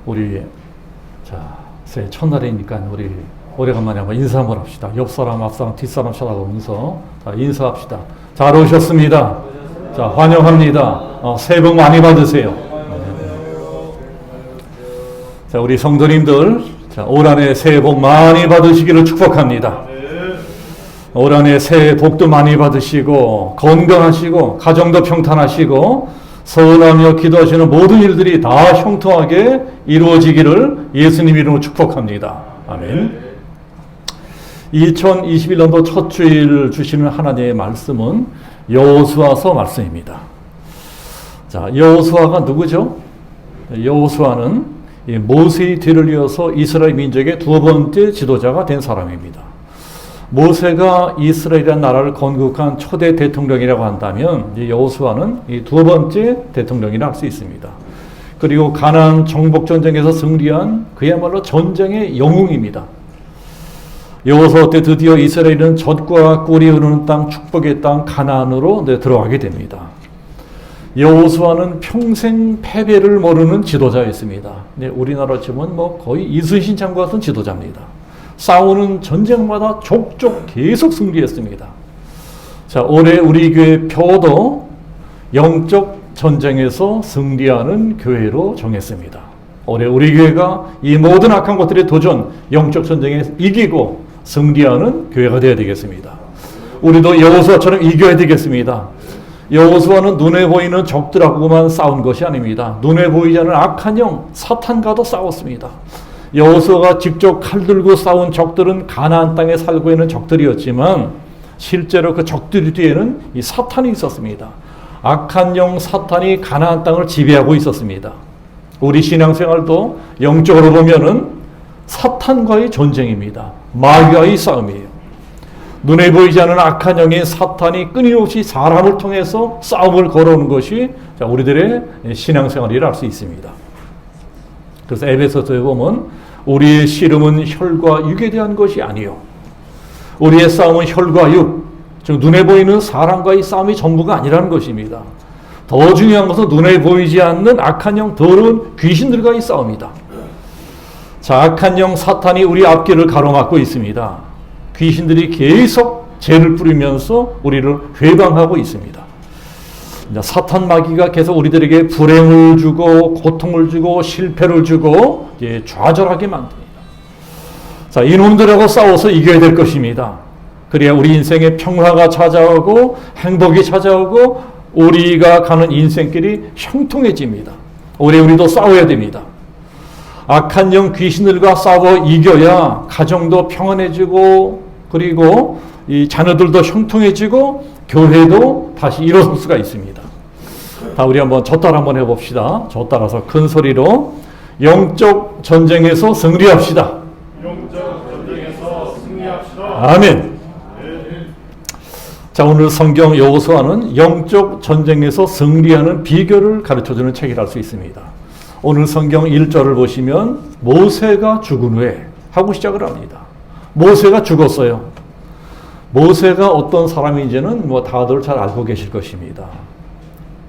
우리 새해 첫날이니까 우리 오래간만에 한번 인사 한번 합시다. 옆 사람, 앞 사람, 뒷 사람 쳐다보면서 인사합시다. 잘 오셨습니다. 자, 환영합니다. 새해 복 많이 받으세요. 자, 우리 성도님들, 올 한해 새해 복 많이 받으시기를 축복합니다. 올 한해 새해 복도 많이 받으시고 건강하시고 가정도 평탄하시고 서운하며 기도하시는 모든 일들이 다 형통하게 이루어지기를 예수님 이름으로 축복합니다. 아멘. 2021년도 첫 주일 주시는 하나님의 말씀은 여호수아서 말씀입니다. 자, 여호수아가 누구죠? 여호수아는 모세의 뒤를 이어서 이스라엘 민족의 두 번째 지도자가 된 사람입니다. 모세가 이스라엘이라는 나라를 건국한 초대 대통령이라고 한다면 여호수아는 이 두 번째 대통령이라 할 수 있습니다. 그리고 가나안 정복 전쟁에서 승리한 그야말로 전쟁의 영웅입니다. 여호수아 때 드디어 이스라엘은 젖과 꿀이 흐르는 땅, 축복의 땅 가나안으로 들어가게 됩니다. 여호수아는 평생 패배를 모르는 지도자였습니다. 우리나라 치면 거의 이순신 장군 같은 지도자입니다. 싸우는 전쟁마다 족족 계속 승리했습니다. 자, 올해 우리 교회 표도 영적 전쟁에서 승리하는 교회로 정했습니다. 올해 우리 교회가 이 모든 악한 것들의 도전, 영적 전쟁에 이기고 승리하는 교회가 되어야 되겠습니다. 우리도 여호수아처럼 이겨야 되겠습니다. 여호수아는 눈에 보이는 적들하고만 싸운 것이 아닙니다. 눈에 보이지 않는 악한 영 사탄과도 싸웠습니다. 여호수아가 직접 칼 들고 싸운 적들은 가나안 땅에 살고 있는 적들이었지만 실제로 그 적들 뒤에는 이 사탄이 있었습니다. 악한 영 사탄이 가나안 땅을 지배하고 있었습니다. 우리 신앙생활도 영적으로 보면은 사탄과의 전쟁입니다. 마귀와의 싸움이에요. 눈에 보이지 않는 악한 영인 사탄이 끊임없이 사람을 통해서 싸움을 걸어오는 것이 우리들의 신앙생활이라 할 수 있습니다. 그래서 에베소서에 보면 우리의 씨름은 혈과 육에 대한 것이 아니요 우리의 싸움은 혈과 육, 즉 눈에 보이는 사람과의 싸움이 전부가 아니라는 것입니다. 더 중요한 것은 눈에 보이지 않는 악한 영, 더러운 귀신들과의 싸움이다. 자, 악한 영 사탄이 우리 앞길을 가로막고 있습니다. 귀신들이 계속 죄를 뿌리면서 우리를 회방하고 있습니다. 사탄 마귀가 계속 우리들에게 불행을 주고 고통을 주고 실패를 주고 좌절하게 만듭니다. 자, 이놈들하고 싸워서 이겨야 될 것입니다. 그래야 우리 인생에 평화가 찾아오고 행복이 찾아오고 우리가 가는 인생길이 형통해집니다. 올해 우리도 싸워야 됩니다. 악한 영 귀신들과 싸워 이겨야 가정도 평안해지고 그리고 이 자녀들도 형통해지고 교회도 다시 일어설 수가 있습니다. 다 우리 한번 저따라 한번 해봅시다. 저따라서 큰 소리로 영적 전쟁에서 승리합시다. 영적 전쟁에서 승리합시다. 아멘. 자, 오늘 성경 여호수아는 영적 전쟁에서 승리하는 비결을 가르쳐주는 책이라 할 수 있습니다. 오늘 성경 1절을 보시면 모세가 죽은 후에 하고 시작을 합니다. 모세가 죽었어요. 모세가 어떤 사람인지는 다들 잘 알고 계실 것입니다.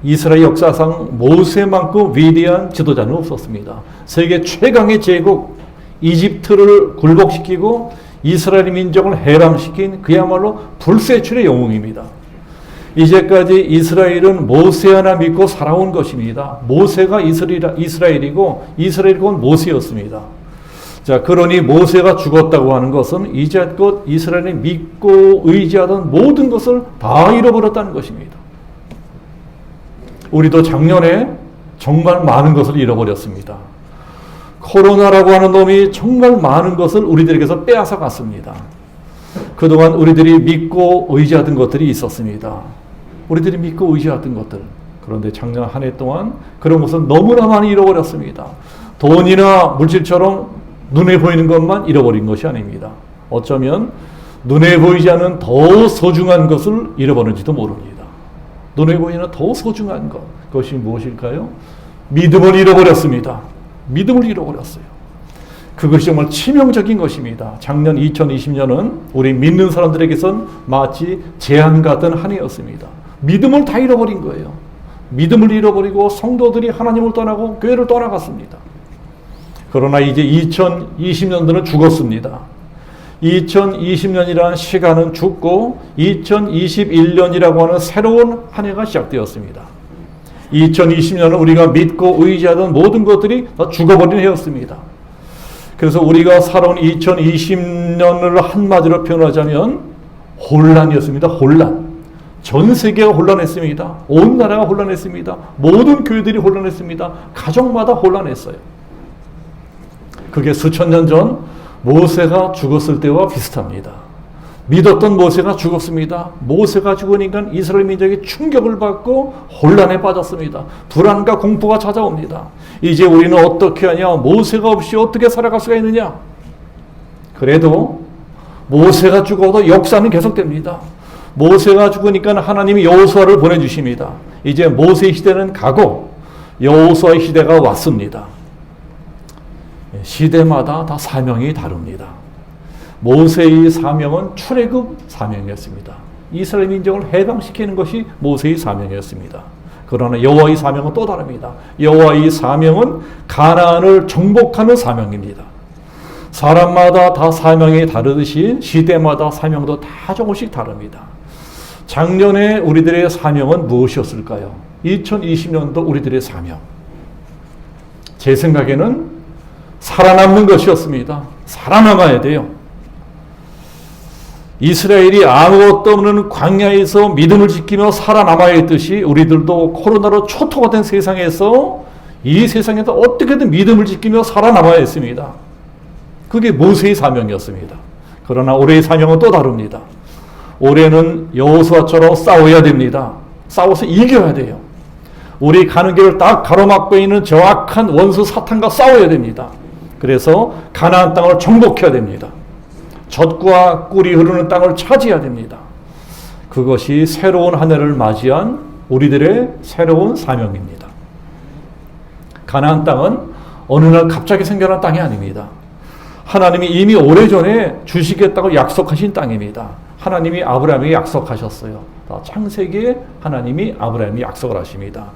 이스라엘 역사상 모세만큼 위대한 지도자는 없었습니다. 세계 최강의 제국 이집트를 굴복시키고 이스라엘 민족을 해람시킨 그야말로 불세출의 영웅입니다. 이제까지 이스라엘은 모세 하나 믿고 살아온 것입니다. 모세가 이스라엘이고 이스라엘이 곧 모세였습니다. 자, 그러니 모세가 죽었다고 하는 것은 이제껏 이스라엘이 믿고 의지하던 모든 것을 다 잃어버렸다는 것입니다. 우리도 작년에 정말 많은 것을 잃어버렸습니다. 코로나라고 하는 놈이 정말 많은 것을 우리들에게서 빼앗아 갔습니다. 그동안 우리들이 믿고 의지하던 것들이 있었습니다. 우리들이 믿고 의지하던 것들. 그런데 작년 한 해 동안 그런 것을 너무나 많이 잃어버렸습니다. 돈이나 물질처럼 눈에 보이는 것만 잃어버린 것이 아닙니다. 어쩌면 눈에 보이지 않는 더 소중한 것을 잃어버린지도 모릅니다. 눈에 보이는 더 소중한 것, 그것이 무엇일까요? 믿음을 잃어버렸습니다. 믿음을 잃어버렸어요. 그것이 정말 치명적인 것입니다. 작년 2020년은 우리 믿는 사람들에게선 마치 재앙 같은 한 해였습니다. 믿음을 다 잃어버린 거예요. 믿음을 잃어버리고 성도들이 하나님을 떠나고 교회를 떠나갔습니다. 그러나 이제 2020년도는 죽었습니다. 2020년이라는 시간은 죽고 2021년이라고 하는 새로운 한 해가 시작되었습니다. 2020년은 우리가 믿고 의지하던 모든 것들이 다 죽어버린 해였습니다. 그래서 우리가 살아온 2020년을 한마디로 표현하자면 혼란이었습니다. 혼란. 전 세계가 혼란했습니다. 온 나라가 혼란했습니다. 모든 교회들이 혼란했습니다. 가정마다 혼란했어요. 그게 수천 년 전 모세가 죽었을 때와 비슷합니다. 믿었던 모세가 죽었습니다. 모세가 죽으니까 이스라엘 민족이 충격을 받고 혼란에 빠졌습니다. 불안과 공포가 찾아옵니다. 이제 우리는 어떻게 하냐? 모세가 없이 어떻게 살아갈 수가 있느냐? 그래도 모세가 죽어도 역사는 계속됩니다. 모세가 죽으니까 하나님이 여호수아를 보내주십니다. 이제 모세의 시대는 가고 여호수아의 시대가 왔습니다. 시대마다 다 사명이 다릅니다. 모세의 사명은 출애굽 사명이었습니다. 이스라엘 민족을 해방시키는 것이 모세의 사명이었습니다. 그러나 여호와의 사명은 또 다릅니다. 여호와의 사명은 가나안을 정복하는 사명입니다. 사람마다 다 사명이 다르듯이 시대마다 사명도 다 조금씩 다릅니다. 작년에 우리들의 사명은 무엇이었을까요? 2020년도 우리들의 사명. 제 생각에는 살아남는 것이었습니다. 살아남아야 돼요. 이스라엘이 아무것도 없는 광야에서 믿음을 지키며 살아남아야 했듯이 우리들도 코로나로 초토화 된 세상에서 이 세상에서 어떻게든 믿음을 지키며 살아남아야 했습니다. 그게 모세의 사명이었습니다. 그러나 올해의 사명은 또 다릅니다. 올해는 여호수아처럼 싸워야 됩니다. 싸워서 이겨야 돼요. 우리 가는 길을 딱 가로막고 있는 정확한 원수 사탄과 싸워야 됩니다. 그래서 가나안 땅을 정복해야 됩니다. 젖과 꿀이 흐르는 땅을 차지해야 됩니다. 그것이 새로운 한 해를 맞이한 우리들의 새로운 사명입니다. 가나안 땅은 어느 날 갑자기 생겨난 땅이 아닙니다. 하나님이 이미 오래전에 주시겠다고 약속하신 땅입니다. 하나님이 아브라함에게 약속하셨어요. 창세기에 하나님이 아브라함이 약속을 하십니다.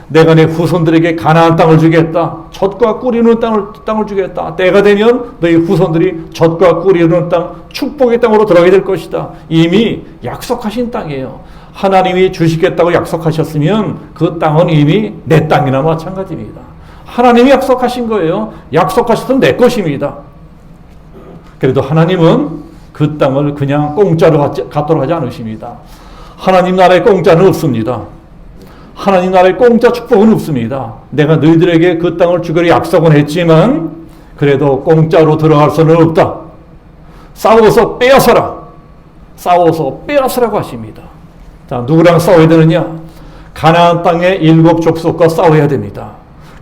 내가 내 후손들에게 가나안 땅을 주겠다. 젖과 꿀이 흐르는 땅을 주겠다. 때가 되면 너희 후손들이 젖과 꿀이 흐르는 땅, 축복의 땅으로 들어가게 될 것이다. 이미 약속하신 땅이에요. 하나님이 주시겠다고 약속하셨으면 그 땅은 이미 내 땅이나 마찬가지입니다. 하나님이 약속하신 거예요. 약속하셨으면 내 것입니다. 그래도 하나님은 그 땅을 그냥 공짜로 갖도록 하지 않으십니다. 하나님 나라에 공짜는 없습니다. 하나님 나라의 공짜 축복은 없습니다. 내가 너희들에게 그 땅을 주기로 약속은 했지만 그래도 공짜로 들어갈 수는 없다. 싸워서 빼앗아라. 싸워서 빼앗으라고 하십니다. 자, 누구랑 싸워야 되느냐? 가나안 땅의 7 족속과 싸워야 됩니다.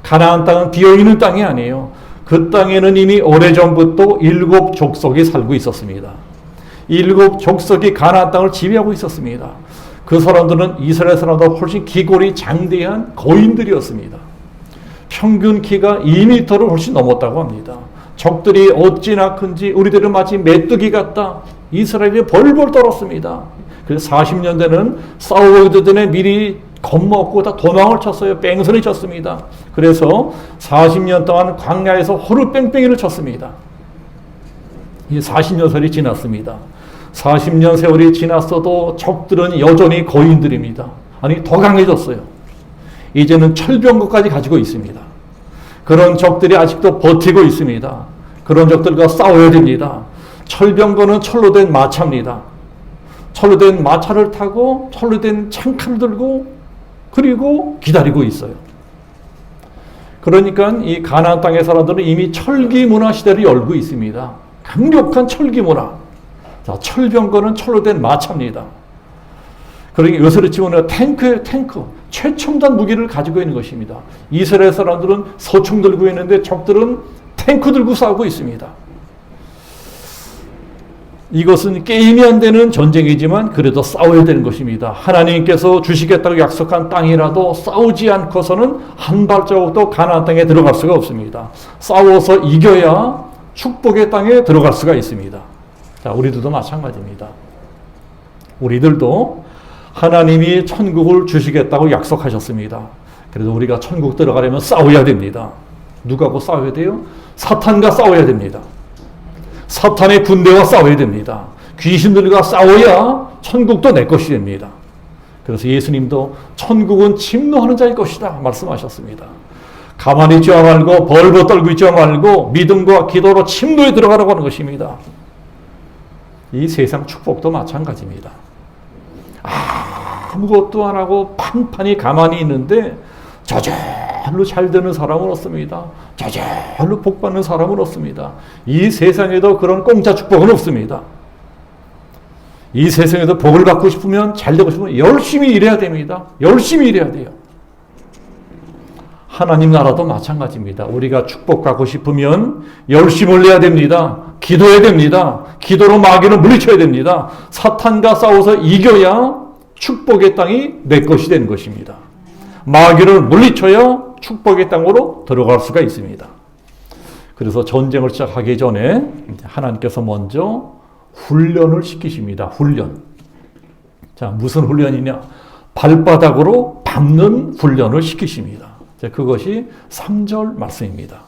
가나안 땅은 비어있는 땅이 아니에요. 그 땅에는 이미 오래전부터 7 족속이 살고 있었습니다. 7 족속이 가나안 땅을 지배하고 있었습니다. 그 사람들은 이스라엘 사람보다 훨씬 기골이 장대한 거인들이었습니다. 평균 키가 2m를 훨씬 넘었다고 합니다. 적들이 어찌나 큰지 우리들은 마치 메뚜기 같다. 이스라엘이 벌벌 떨었습니다. 그래서 40년 전에는 싸우기 전에 미리 겁먹고 다 도망을 쳤어요. 뺑소니 쳤습니다. 그래서 40년 동안 광야에서 호루뺑뺑이를 쳤습니다. 이 40년 세월이 지났습니다. 40년 세월이 지났어도 적들은 여전히 거인들입니다. 아니 더 강해졌어요. 이제는 철병거까지 가지고 있습니다. 그런 적들이 아직도 버티고 있습니다. 그런 적들과 싸워야 됩니다. 철병거는 철로 된 마차입니다. 철로 된 마차를 타고 철로 된 창칼을 들고 그리고 기다리고 있어요. 그러니까 이 가나안 땅의 사람들은 이미 철기 문화 시대를 열고 있습니다. 강력한 철기 문화. 자, 철병거는 철로 된 마차입니다. 그러니까 요새로 치면 탱크예요, 탱크. 최첨단 무기를 가지고 있는 것입니다. 이스라엘 사람들은 소총 들고 있는데 적들은 탱크 들고 싸우고 있습니다. 이것은 게임이 안 되는 전쟁이지만 그래도 싸워야 되는 것입니다. 하나님께서 주시겠다고 약속한 땅이라도 싸우지 않고서는 한 발자국도 가나안 땅에 들어갈 수가 없습니다. 싸워서 이겨야 축복의 땅에 들어갈 수가 있습니다. 자, 우리들도 마찬가지입니다. 우리들도 하나님이 천국을 주시겠다고 약속하셨습니다. 그래도 우리가 천국 들어가려면 싸워야 됩니다. 누구하고 싸워야 돼요? 사탄과 싸워야 됩니다. 사탄의 군대와 싸워야 됩니다. 귀신들과 싸워야 천국도 내 것이 됩니다. 그래서 예수님도 천국은 침노하는 자의 것이다 말씀하셨습니다. 가만히 있지 말고 벌벌 떨고 있지 말고 믿음과 기도로 침노에 들어가라고 하는 것입니다. 이 세상 축복도 마찬가지입니다. 아무것도 안 하고 판판히 가만히 있는데 저절로 잘 되는 사람은 없습니다. 저절로 복 받는 사람은 없습니다. 이 세상에도 그런 공짜 축복은 없습니다. 이 세상에도 복을 받고 싶으면 잘 되고 싶으면 열심히 일해야 됩니다. 열심히 일해야 돼요. 하나님 나라도 마찬가지입니다. 우리가 축복받고 싶으면 열심을 내야 됩니다. 기도해야 됩니다. 기도로 마귀를 물리쳐야 됩니다. 사탄과 싸워서 이겨야 축복의 땅이 내 것이 되는 것입니다. 마귀를 물리쳐야 축복의 땅으로 들어갈 수가 있습니다. 그래서 전쟁을 시작하기 전에 하나님께서 먼저 훈련을 시키십니다. 훈련. 자, 무슨 훈련이냐? 발바닥으로 밟는 훈련을 시키십니다. 자, 그것이 3절 말씀입니다.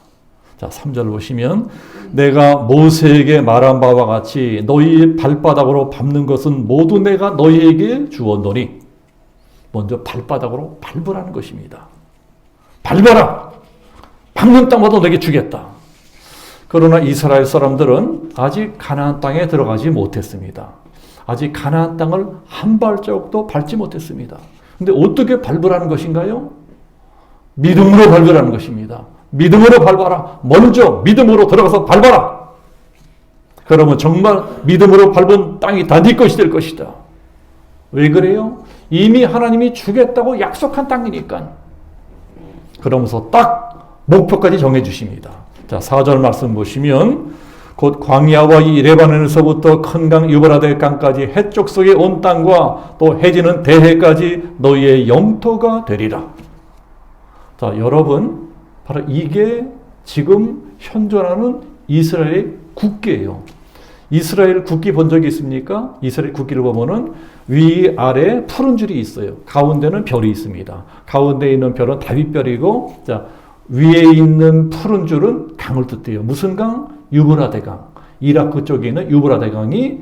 자, 3절 보시면 내가 모세에게 말한 바와 같이 너희 발바닥으로 밟는 것은 모두 내가 너희에게 주었노니 먼저 발바닥으로 밟으라는 것입니다. 밟아라. 밟는 땅마다 너에게 주겠다. 그러나 이스라엘 사람들은 아직 가나안 땅에 들어가지 못했습니다. 아직 가나안 땅을 한 발자국도 밟지 못했습니다. 근데 어떻게 밟으라는 것인가요? 믿음으로 밟으라는 것입니다. 믿음으로 밟아라. 먼저 믿음으로 들어가서 밟아라. 그러면 정말 믿음으로 밟은 땅이 다 네 것이 될 것이다. 왜 그래요? 이미 하나님이 주겠다고 약속한 땅이니까. 그러면서 딱 목표까지 정해 주십니다. 자, 4절 말씀 보시면 곧 광야와 이 레바논에서부터 큰 강 유브라데 강까지 해쪽 속의 온 땅과 또 해지는 대해까지 너희의 영토가 되리라. 자, 여러분, 바로 이게 지금 현존하는 이스라엘의 국기예요. 이스라엘 국기 본 적이 있습니까? 이스라엘 국기를 보면은 위아래 푸른 줄이 있어요. 가운데는 별이 있습니다. 가운데 있는 별은 다윗별이고, 자, 위에 있는 푸른 줄은 강을 뜻해요. 무슨 강? 유브라데 강. 이라크 쪽에 있는 유브라데 강이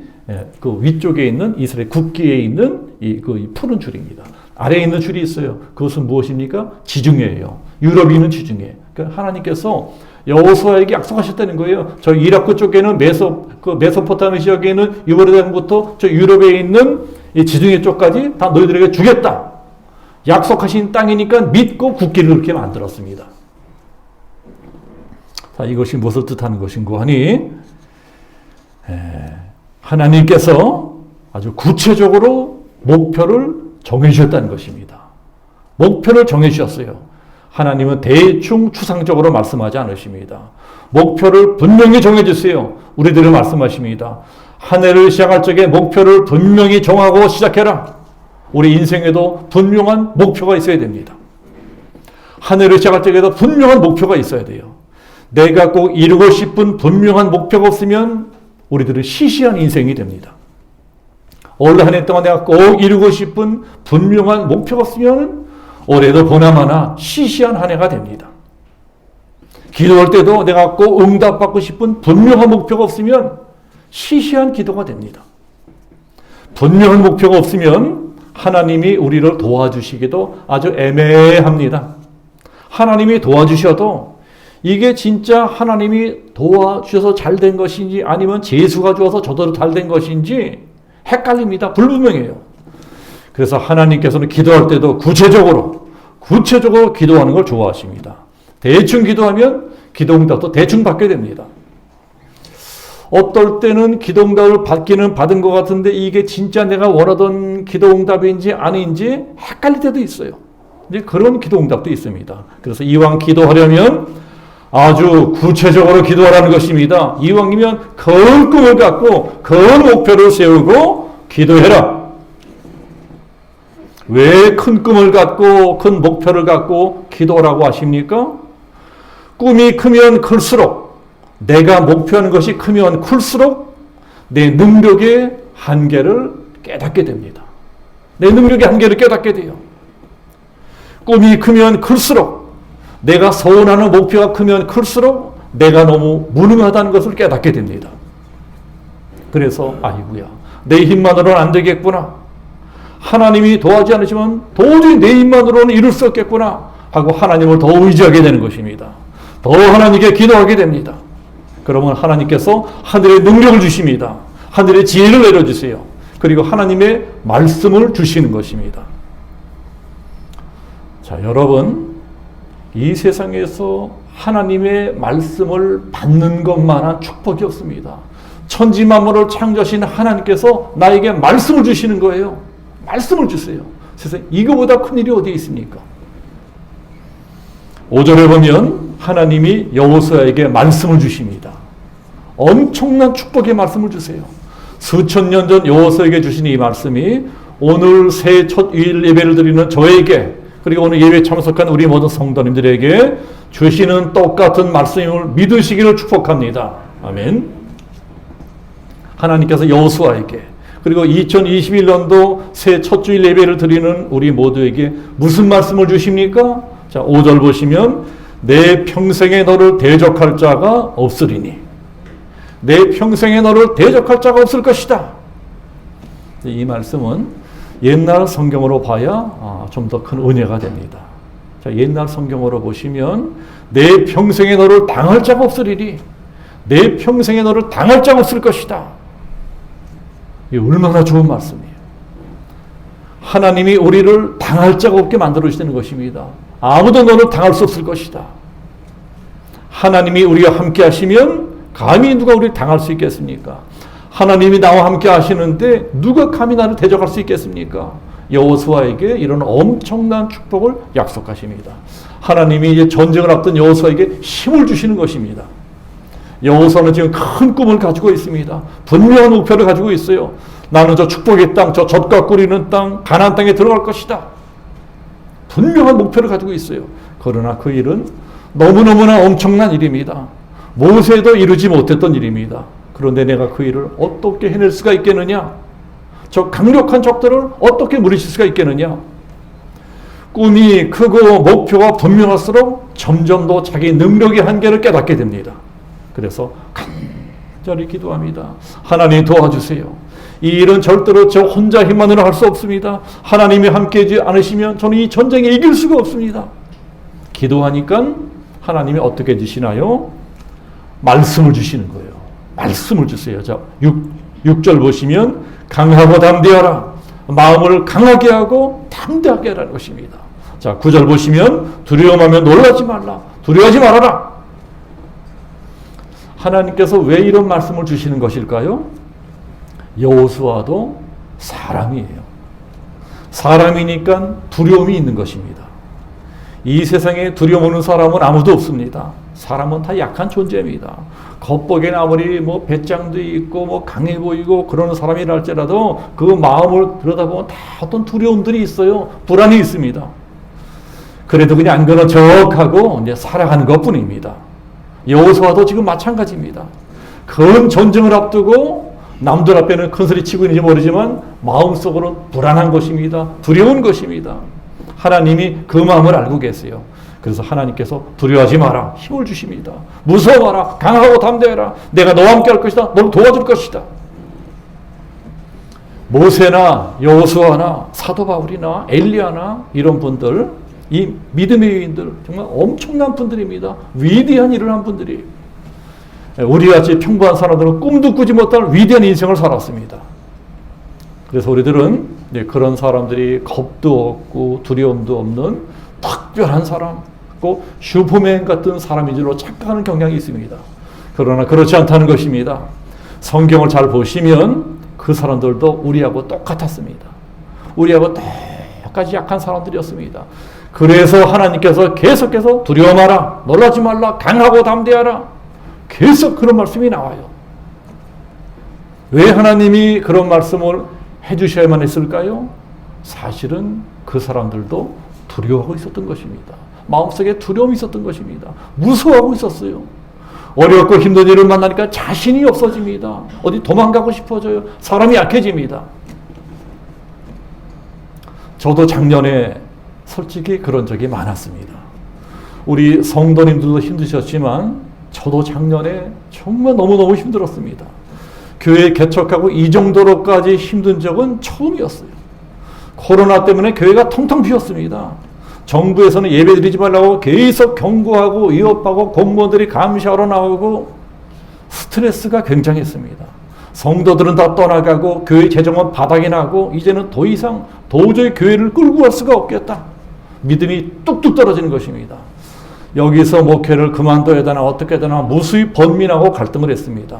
그 위쪽에 있는 이스라엘 국기에 있는 이 푸른 줄입니다. 아래에 있는 줄이 있어요. 그것은 무엇입니까? 지중해예요. 유럽이 있는 지중해. 그러니까 하나님께서 여호수아에게 약속하셨다는 거예요. 저 이라크 쪽에는 메소포타미아 지역에 있는 유브라데 강부터 저 유럽에 있는 이 지중해 쪽까지 다 너희들에게 주겠다. 약속하신 땅이니까 믿고 국기를 그렇게 만들었습니다. 자, 이것이 무엇을 뜻하는 것인고 하니 하나님께서 아주 구체적으로 목표를 정해주셨다는 것입니다. 목표를 정해주셨어요. 하나님은 대충 추상적으로 말씀하지 않으십니다. 목표를 분명히 정해주세요. 우리들은 말씀하십니다. 한 해를 시작할 적에 목표를 분명히 정하고 시작해라. 우리 인생에도 분명한 목표가 있어야 됩니다. 한 해를 시작할 적에도 분명한 목표가 있어야 돼요. 내가 꼭 이루고 싶은 분명한 목표가 없으면 우리들은 시시한 인생이 됩니다. 올 한 해 동안 내가 꼭 이루고 싶은 분명한 목표가 없으면 올해도 보나마나 시시한 한 해가 됩니다. 기도할 때도 내가 꼭 응답받고 싶은 분명한 목표가 없으면 시시한 기도가 됩니다. 분명한 목표가 없으면 하나님이 우리를 도와주시기도 아주 애매합니다. 하나님이 도와주셔도 이게 진짜 하나님이 도와주셔서 잘 된 것인지 아니면 재수가 주어서 저대로 잘 된 것인지 헷갈립니다. 불분명해요. 그래서 하나님께서는 기도할 때도 구체적으로 기도하는 걸 좋아하십니다. 대충 기도하면 기도응답도 대충 받게 됩니다. 어떨 때는 기도응답을 받은 것 같은데 이게 진짜 내가 원하던 기도응답인지 아닌지 헷갈릴 때도 있어요. 이제 그런 기도응답도 있습니다. 그래서 이왕 기도하려면 아주 구체적으로 기도하라는 것입니다. 이왕이면 큰 꿈을 갖고 큰 목표를 세우고 기도해라. 왜 큰 꿈을 갖고 큰 목표를 갖고 기도라고 하십니까? 꿈이 크면 클수록 내가 목표하는 것이 크면 클수록 내 능력의 한계를 깨닫게 됩니다. 내 능력의 한계를 깨닫게 돼요. 꿈이 크면 클수록 내가 소원하는 목표가 크면 클수록 내가 너무 무능하다는 것을 깨닫게 됩니다. 그래서 아이고야, 내 힘만으로는 안 되겠구나. 하나님이 도와주지 않으시면 도저히 내 힘만으로는 이룰 수 없겠구나 하고 하나님을 더 의지하게 되는 것입니다. 더 하나님께 기도하게 됩니다. 그러면 하나님께서 하늘의 능력을 주십니다. 하늘의 지혜를 내려주세요. 그리고 하나님의 말씀을 주시는 것입니다. 자, 여러분, 이 세상에서 하나님의 말씀을 받는 것만한 축복이 없습니다. 천지 만물을 창조하신 하나님께서 나에게 말씀을 주시는 거예요. 말씀을 주세요. 세상에 이거보다 큰 일이 어디에 있습니까? 5절에 보면 하나님이 여호수아에게 말씀을 주십니다. 엄청난 축복의 말씀을 주세요. 수천 년 전 여호수아에게 주신 이 말씀이 오늘 새 첫 유일 예배를 드리는 저에게, 그리고 오늘 예배에 참석한 우리 모든 성도님들에게 주시는 똑같은 말씀을 믿으시기를 축복합니다. 아멘. 하나님께서 여호수아에게, 그리고 2021년도 새 첫 주일 예배를 드리는 우리 모두에게 무슨 말씀을 주십니까? 자, 5절 보시면 내 평생에 너를 대적할 자가 없으리니, 내 평생에 너를 대적할 자가 없을 것이다. 이 말씀은 옛날 성경으로 봐야 좀 더 큰 은혜가 됩니다. 자, 옛날 성경으로 보시면 내 평생에 너를 당할 자가 없으리니, 내 평생에 너를 당할 자가 없을 것이다. 이게 얼마나 좋은 말씀이에요. 하나님이 우리를 당할 자가 없게 만들어 주시는 것입니다. 아무도 너를 당할 수 없을 것이다. 하나님이 우리와 함께 하시면 감히 누가 우리를 당할 수 있겠습니까? 하나님이 나와 함께 하시는데 누가 감히 나를 대적할 수 있겠습니까? 여호수아에게 이런 엄청난 축복을 약속하십니다. 하나님이 이제 전쟁을 앞둔 여호수아에게 힘을 주시는 것입니다. 여호수아는 지금 큰 꿈을 가지고 있습니다. 분명한 목표를 가지고 있어요. 나는 저 축복의 땅, 저 젖과 꿀이는 땅, 가나안 땅에 들어갈 것이다. 분명한 목표를 가지고 있어요. 그러나 그 일은 너무너무나 엄청난 일입니다. 모세도 이루지 못했던 일입니다. 그런데 내가 그 일을 어떻게 해낼 수가 있겠느냐? 저 강력한 적들을 어떻게 물리칠 수가 있겠느냐? 꿈이 크고 목표가 분명할수록 점점 더 자기 능력의 한계를 깨닫게 됩니다. 그래서 간절히 기도합니다. 하나님 도와주세요. 이 일은 절대로 저 혼자 힘만으로 할 수 없습니다. 하나님이 함께하지 않으시면 저는 이 전쟁에 이길 수가 없습니다. 기도하니까 하나님이 어떻게 해주시나요? 말씀을 주시는 거예요. 말씀을 주세요. 자, 6절 보시면 강하고 담대하라. 마음을 강하게 하고 담대하게 하라는 것입니다. 자, 9절 보시면 두려움하면 놀라지 말라. 두려워하지 말아라. 하나님께서 왜 이런 말씀을 주시는 것일까요? 여호수아도 사람이에요. 사람이니까 두려움이 있는 것입니다. 이 세상에 두려움 없는 사람은 아무도 없습니다. 사람은 다 약한 존재입니다. 겉보기엔 아무리 배짱도 있고 강해 보이고 그러는 사람이라 할지라도 그 마음을 들여다보면 다 어떤 두려움들이 있어요. 불안이 있습니다. 그래도 그냥 안 그런 척하고 이제 살아가는 것뿐입니다. 여호수아도 지금 마찬가지입니다. 큰 전쟁을 앞두고 남들 앞에는 큰 소리 치고 있는지 모르지만 마음속으로는 불안한 것입니다. 두려운 것입니다. 하나님이 그 마음을 알고 계세요. 그래서 하나님께서 두려워하지 마라. 힘을 주십니다. 무서워하라. 강하고 담대해라. 내가 너와 함께 할 것이다. 너를 도와줄 것이다. 모세나 여호수아나 사도 바울이나 엘리야나 이런 분들, 이 믿음의 여인들 정말 엄청난 분들입니다. 위대한 일을 한 분들이. 우리같이 평범한 사람들은 꿈도 꾸지 못할 위대한 인생을 살았습니다. 그래서 우리들은 그런 사람들이 겁도 없고 두려움도 없는 특별한 사람, 꼭 슈퍼맨 같은 사람인 줄로 착각하는 경향이 있습니다. 그러나 그렇지 않다는 것입니다. 성경을 잘 보시면 그 사람들도 우리하고 똑같았습니다. 우리하고 똑같이 약한 사람들이었습니다. 그래서 하나님께서 계속해서 두려워 마라, 놀라지 말라, 강하고 담대하라. 계속 그런 말씀이 나와요. 왜 하나님이 그런 말씀을 해주셔야만 했을까요? 사실은 그 사람들도 두려워하고 있었던 것입니다. 마음속에 두려움이 있었던 것입니다. 무서워하고 있었어요. 어렵고 힘든 일을 만나니까 자신이 없어집니다. 어디 도망가고 싶어져요. 사람이 약해집니다. 저도 작년에 솔직히 그런 적이 많았습니다. 우리 성도님들도 힘드셨지만 저도 작년에 정말 너무너무 힘들었습니다. 교회 개척하고 이 정도로까지 힘든 적은 처음이었어요. 코로나 때문에 교회가 텅텅 비었습니다. 정부에서는 예배드리지 말라고 계속 경고하고 위협하고 공무원들이 감시하러 나오고 스트레스가 굉장했습니다. 성도들은 다 떠나가고 교회 재정은 바닥이 나고 이제는 더 이상 도저히 교회를 끌고 갈 수가 없겠다. 믿음이 뚝뚝 떨어지는 것입니다. 여기서 목회를 그만둬야 되나 어떻게 되나 무수히 번민하고 갈등을 했습니다.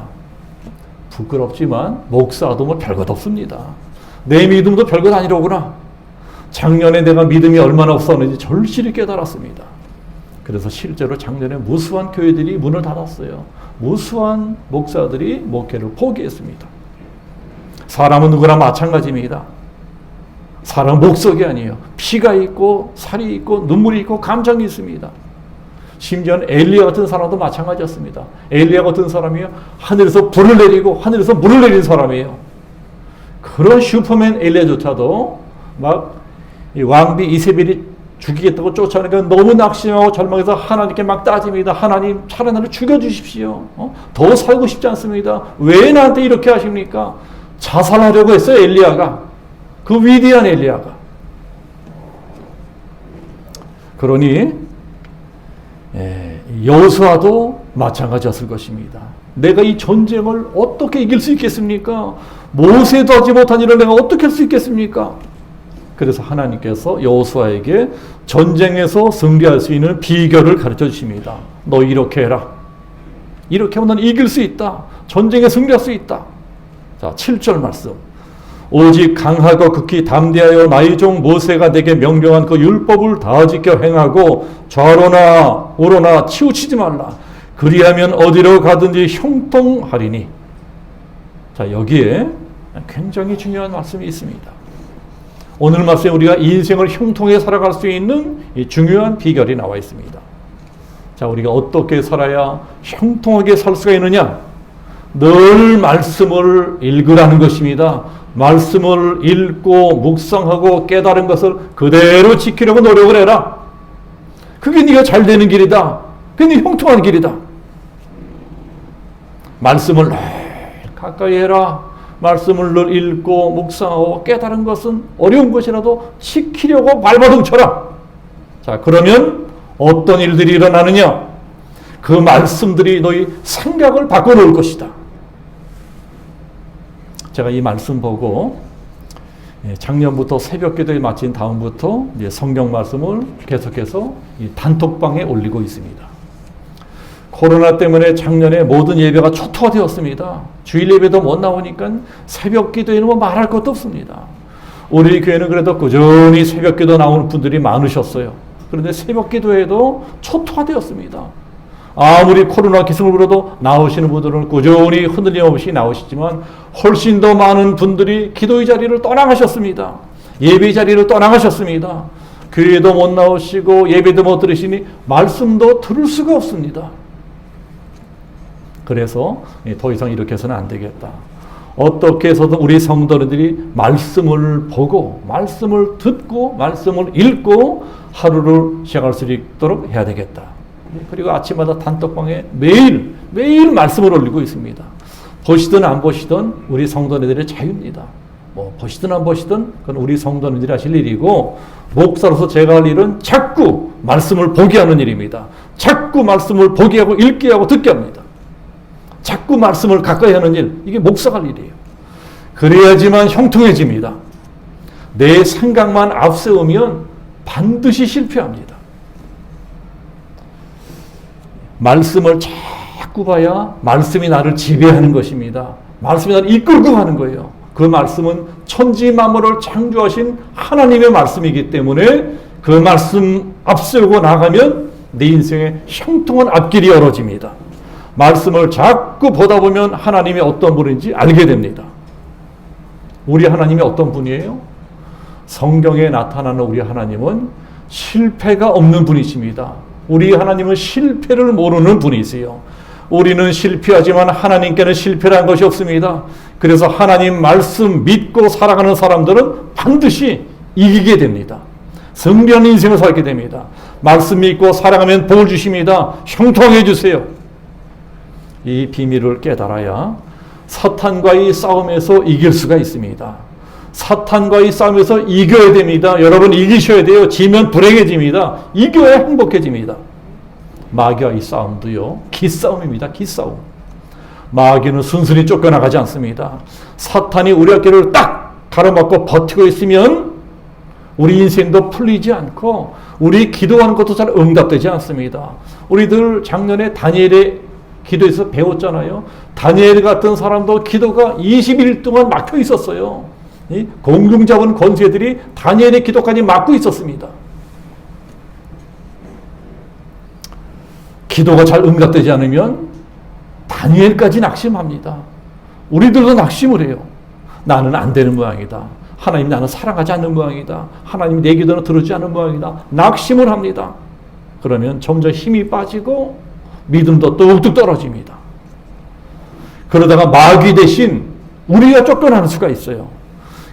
부끄럽지만 목사도 뭐 별것 없습니다. 내 믿음도 별것 아니로구나. 작년에 내가 믿음이 얼마나 없었는지 절실히 깨달았습니다. 그래서 실제로 작년에 무수한 교회들이 문을 닫았어요. 무수한 목사들이 목회를 포기했습니다. 사람은 누구나 마찬가지입니다. 사람은 목석이 아니에요. 피가 있고 살이 있고 눈물이 있고 감정이 있습니다. 심지어는 엘리야 같은 사람도 마찬가지였습니다. 엘리야 같은 사람이요, 하늘에서 불을 내리고 하늘에서 물을 내린 사람이에요. 그런 슈퍼맨 엘리야조차도 막 이 왕비 이세벨이 죽이겠다고 쫓아내니까 너무 낙심하고 절망해서 하나님께 막 따집니다. 하나님, 차라리 나를 죽여주십시오. 더 살고 싶지 않습니다. 왜 나한테 이렇게 하십니까? 자살하려고 했어요, 엘리야가. 그 위대한 엘리야가. 그러니 여호수아도 마찬가지였을 것입니다. 내가 이 전쟁을 어떻게 이길 수 있겠습니까? 모세도 하지 못한 일을 내가 어떻게 할 수 있겠습니까? 그래서 하나님께서 여호수아에게 전쟁에서 승리할 수 있는 비결을 가르쳐 주십니다. 너 이렇게 해라. 이렇게 하면 넌 이길 수 있다. 전쟁에 승리할 수 있다. 자, 7절 말씀. 오직 강하고 극히 담대하여 나의 종 모세가 내게 명령한 그 율법을 다 지켜 행하고 좌로나 우로나 치우치지 말라. 그리하면 어디로 가든지 형통하리니. 자, 여기에 굉장히 중요한 말씀이 있습니다. 오늘 말씀에 우리가 인생을 형통하게 살아갈 수 있는 이 중요한 비결이 나와 있습니다. 자, 우리가 어떻게 살아야 형통하게 살 수가 있느냐? 늘 말씀을 읽으라는 것입니다. 말씀을 읽고 묵상하고 깨달은 것을 그대로 지키려고 노력을 해라. 그게 네가 잘 되는 길이다. 그게 네 형통한 길이다. 말씀을 늘 가까이 해라. 말씀을 늘 읽고 묵상하고 깨달은 것은 어려운 것이라도 지키려고 발버둥 쳐라. 자, 그러면 어떤 일들이 일어나느냐? 그 말씀들이 너희 생각을 바꿔놓을 것이다. 제가 이 말씀 보고 작년부터 새벽 기도에 마친 다음부터 이제 성경 말씀을 계속해서 이 단톡방에 올리고 있습니다. 코로나 때문에 작년에 모든 예배가 초토화되었습니다. 주일 예배도 못 나오니까 새벽 기도에는 뭐 말할 것도 없습니다. 우리 교회는 그래도 꾸준히 새벽 기도 나오는 분들이 많으셨어요. 그런데 새벽 기도에도 초토화되었습니다. 아무리 코로나 기승을 부려도 나오시는 분들은 꾸준히 흔들림 없이 나오시지만 훨씬 더 많은 분들이 기도의 자리를 떠나가셨습니다. 예배 자리를 떠나가셨습니다. 교회도 못 나오시고 예배도 못 들으시니 말씀도 들을 수가 없습니다. 그래서 더 이상 이렇게 해서는 안 되겠다. 어떻게 해서든 우리 성도들이 말씀을 보고 말씀을 듣고 말씀을 읽고 하루를 시작할 수 있도록 해야 되겠다. 그리고 아침마다 단톡방에 매일 말씀을 올리고 있습니다. 보시든 안 보시든 우리 성도들의 자유입니다. 뭐 보시든 안 보시든 그건 우리 성도들이 하실 일이고, 목사로서 제가 할 일은 자꾸 말씀을 보게 하는 일입니다. 자꾸 말씀을 보게 하고 읽게 하고 듣게 합니다. 자꾸 말씀을 가까이 하는 일, 이게 목사가 할 일이에요. 그래야지만 형통해집니다. 내 생각만 앞세우면 반드시 실패합니다. 말씀을 자꾸 봐야 말씀이 나를 지배하는 것입니다. 말씀이 나를 이끌고 가는 거예요. 그 말씀은 천지 만물을 창조하신 하나님의 말씀이기 때문에 그 말씀 앞세우고 나가면 내 인생에 형통한 앞길이 열어집니다. 말씀을 자꾸 보다 보면 하나님이 어떤 분인지 알게 됩니다. 우리 하나님이 어떤 분이에요? 성경에 나타나는 우리 하나님은 실패가 없는 분이십니다. 우리 하나님은 실패를 모르는 분이세요. 우리는 실패하지만 하나님께는 실패란 것이 없습니다. 그래서 하나님 말씀 믿고 살아가는 사람들은 반드시 이기게 됩니다. 승리하는 인생을 살게 됩니다. 말씀 믿고 살아가면 복을 주십니다. 형통하게 해주세요. 이 비밀을 깨달아야 사탄과의 싸움에서 이길 수가 있습니다. 사탄과의 싸움에서 이겨야 됩니다. 여러분 이기셔야 돼요. 지면 불행해집니다. 이겨야 행복해집니다. 마귀와의 싸움도요, 기싸움입니다. 기싸움. 마귀는 순순히 쫓겨나가지 않습니다. 사탄이 우리 어깨를 딱 가로막고 버티고 있으면 우리 인생도 풀리지 않고 우리 기도하는 것도 잘 응답되지 않습니다. 우리들 작년에 다니엘의 기도에서 배웠잖아요. 다니엘 같은 사람도 기도가 20일 동안 막혀 있었어요. 이 공중 잡은 권세들이 다니엘의 기도까지 막고 있었습니다. 기도가 잘 응답되지 않으면 다니엘까지 낙심합니다. 우리들도 낙심을 해요. 나는 안 되는 모양이다. 하나님 나는 사랑하지 않는 모양이다. 하나님 내 기도는 들어주지 않는 모양이다. 낙심을 합니다. 그러면 점점 힘이 빠지고 믿음도 뚝뚝 떨어집니다. 그러다가 마귀 대신 우리가 쫓겨나는 수가 있어요.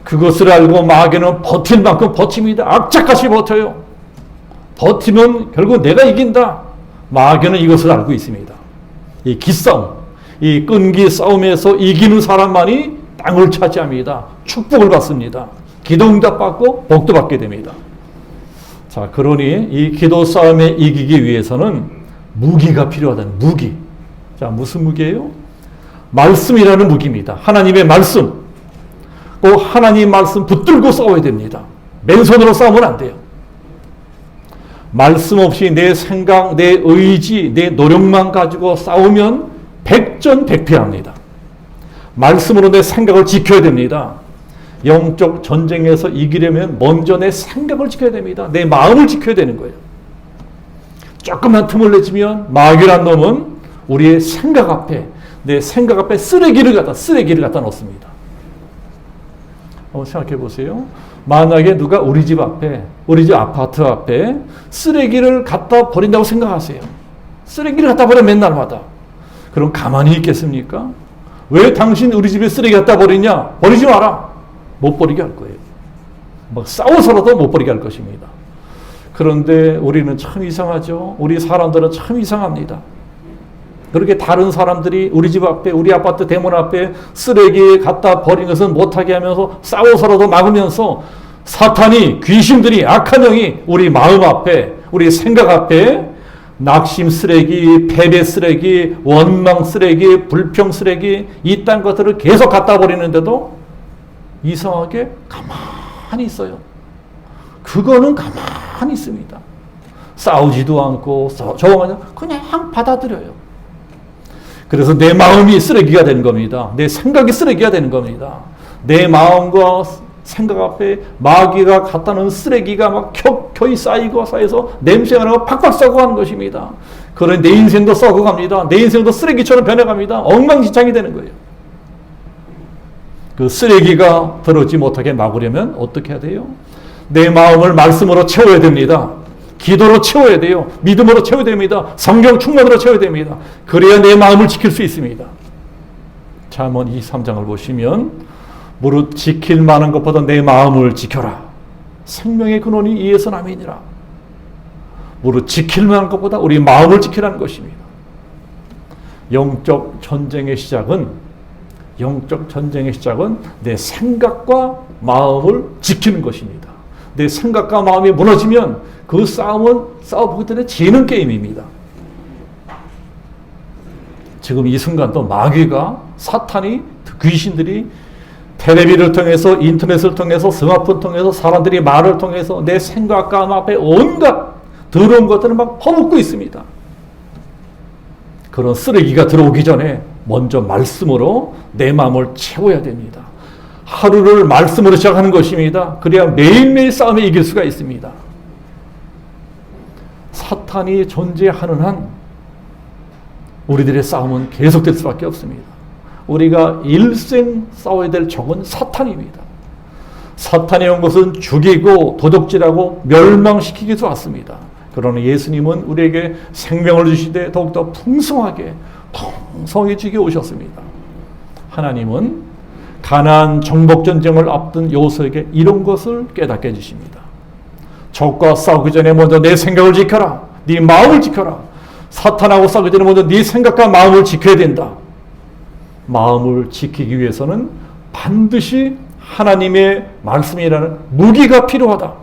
그것을 알고 마귀는 버틸 만큼 버팁니다. 악착같이 버텨요. 버티면 결국 내가 이긴다. 마귀는 이것을 알고 있습니다. 이 기싸움, 이 끈기 싸움에서 이기는 사람만이 땅을 차지합니다. 축복을 받습니다. 기도 응답 받고 복도 받게 됩니다. 자, 그러니 이 기도 싸움에 이기기 위해서는 무기가 필요하다는 무기. 자, 무슨 무기예요? 말씀이라는 무기입니다. 하나님의 말씀. 꼭 하나님 말씀 붙들고 싸워야 됩니다. 맨손으로 싸우면 안 돼요. 말씀 없이 내 생각, 내 의지, 내 노력만 가지고 싸우면 백전백패합니다. 말씀으로 내 생각을 지켜야 됩니다. 영적 전쟁에서 이기려면 먼저 내 생각을 지켜야 됩니다. 내 마음을 지켜야 되는 거예요. 조금만 틈을 내주면 마귀란 놈은 우리의 생각 앞에, 내 생각 앞에 쓰레기를 갖다 놓습니다. 생각해 보세요. 만약에 누가 우리 집 앞에, 우리 집 아파트 앞에 쓰레기를 갖다 버린다고 생각하세요. 쓰레기를 갖다 버려 맨날마다. 그럼 가만히 있겠습니까? 왜 당신 우리 집에 쓰레기 갖다 버리냐? 버리지 마라. 못 버리게 할 거예요. 막 싸워서라도 못 버리게 할 것입니다. 그런데 우리는 참 이상하죠. 우리 사람들은 참 이상합니다. 그렇게 다른 사람들이 우리 집 앞에, 우리 아파트 대문 앞에 쓰레기 갖다 버린 것은 못하게 하면서 싸워서라도 막으면서 사탄이, 귀신들이, 악한 영이 우리 마음 앞에, 우리 생각 앞에 낙심 쓰레기, 패배 쓰레기, 원망 쓰레기, 불평 쓰레기, 이딴 것들을 계속 갖다 버리는데도 이상하게 가만히 있어요. 그거는 가만히 있습니다. 싸우지도 않고 저항하지 그냥 받아들여요. 그래서 내 마음이 쓰레기가 되는 겁니다. 내 생각이 쓰레기가 되는 겁니다. 내 마음과 생각 앞에 마귀가 갖다 놓은 쓰레기가 막 켜켜이 쌓여서 냄새가 나고 팍팍 썩어가는 것입니다. 그런 내 인생도 썩어갑니다. 내 인생도 쓰레기처럼 변해갑니다. 엉망진창이 되는 거예요. 그 쓰레기가 들어오지 못하게 막으려면 어떻게 해야 돼요? 내 마음을 말씀으로 채워야 됩니다. 기도로 채워야 돼요. 믿음으로 채워야 됩니다. 성경 충만으로 채워야 됩니다. 그래야 내 마음을 지킬 수 있습니다. 잠언 23장을 보시면 무릇 지킬 만한 것보다 내 마음을 지켜라. 생명의 근원이 이에서 남이니라. 무릇 지킬 만한 것보다 우리 마음을 지키라는 것입니다. 영적 전쟁의 시작은 내 생각과 마음을 지키는 것입니다. 내 생각과 마음이 무너지면 그 싸움은 싸워보기 전에 지는 게임입니다. 지금 이 순간도 마귀가, 사탄이, 귀신들이 텔레비를 통해서, 인터넷을 통해서, 스마트폰을 통해서, 사람들이 말을 통해서 내 생각과 마음 앞에 온갖 더러운 것들을 막 퍼붓고 있습니다. 그런 쓰레기가 들어오기 전에 먼저 말씀으로 내 마음을 채워야 됩니다. 하루를 말씀으로 시작하는 것입니다. 그래야 매일매일 싸움에 이길 수가 있습니다. 사탄이 존재하는 한 우리들의 싸움은 계속될 수밖에 없습니다. 우리가 일생 싸워야 될 적은 사탄입니다. 사탄이 온 것은 죽이고 도둑질하고 멸망시키기 위해서 왔습니다. 그러나 예수님은 우리에게 생명을 주시되 더욱더 풍성해지게 오셨습니다. 하나님은 가나안 정복전쟁을 앞둔 여호수아에게 이런 것을 깨닫게 해주십니다. 적과 싸우기 전에 먼저 내 생각을 지켜라. 네 마음을 지켜라. 사탄하고 싸우기 전에 먼저 네 생각과 마음을 지켜야 된다. 마음을 지키기 위해서는 반드시 하나님의 말씀이라는 무기가 필요하다.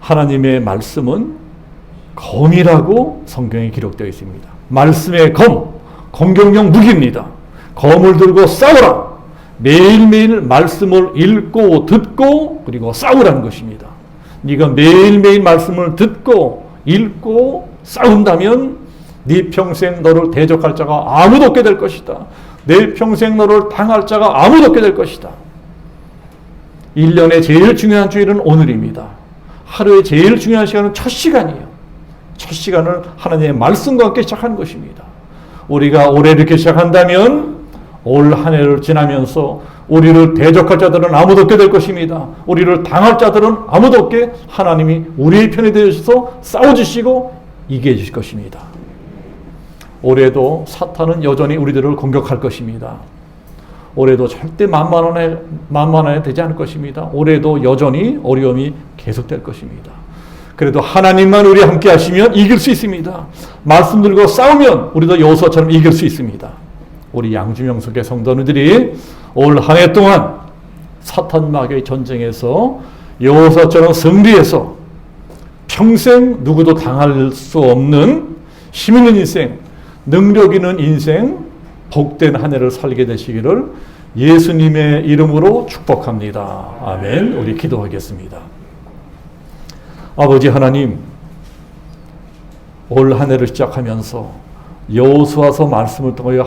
하나님의 말씀은 검이라고 성경에 기록되어 있습니다. 말씀의 검, 공격용 무기입니다. 검을 들고 싸우라. 매일매일 말씀을 읽고 듣고 그리고 싸우라는 것입니다. 네가 매일매일 말씀을 듣고 읽고 싸운다면 네 평생 너를 대적할 자가 아무도 없게 될 것이다. 내 평생 너를 당할 자가 아무도 없게 될 것이다. 1년의 제일 중요한 주일은 오늘입니다. 하루의 제일 중요한 시간은 첫 시간이에요. 첫 시간을 하나님의 말씀과 함께 시작하는 것입니다. 우리가 올해 이렇게 시작한다면 올 한 해를 지나면서 우리를 대적할 자들은 아무도 없게 될 것입니다. 우리를 당할 자들은 아무도 없게 하나님이 우리의 편에 되셔서 싸워주시고 이겨주실 것입니다. 올해도 사탄은 여전히 우리들을 공격할 것입니다. 올해도 절대 만만해 되지 않을 것입니다. 올해도 여전히 어려움이 계속될 것입니다. 그래도 하나님만 우리 함께 하시면 이길 수 있습니다. 말씀 들고 싸우면 우리도 여호수아처럼 이길 수 있습니다. 우리 양주명석의 성도들이 올 한 해 동안 사탄 마귀의 전쟁에서 여호수아처럼 승리해서 평생 누구도 당할 수 없는 힘 있는 인생, 능력 있는 인생, 복된 한 해를 살게 되시기를 예수님의 이름으로 축복합니다. 아멘. 우리 기도하겠습니다. 아버지 하나님, 올 한 해를 시작하면서 여호수아서 말씀을 통하여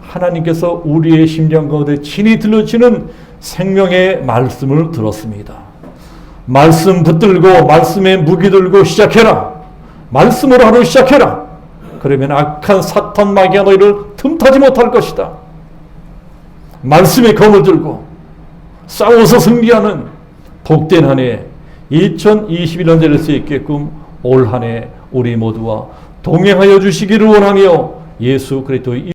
하나님께서 우리의 심령 가운데 친히 들려주시는 생명의 말씀을 들었습니다. 말씀 붙들고 말씀의 무기 들고 시작해라. 말씀으로 하루 시작해라. 그러면 악한 사탄 마귀가 너희를 틈타지 못할 것이다. 말씀의 검을 들고 싸워서 승리하는 복된 한 해 2021년 될 수 있게끔 올 한 해 우리 모두와 동행하여 주시기를 원하며 예수 그리스도의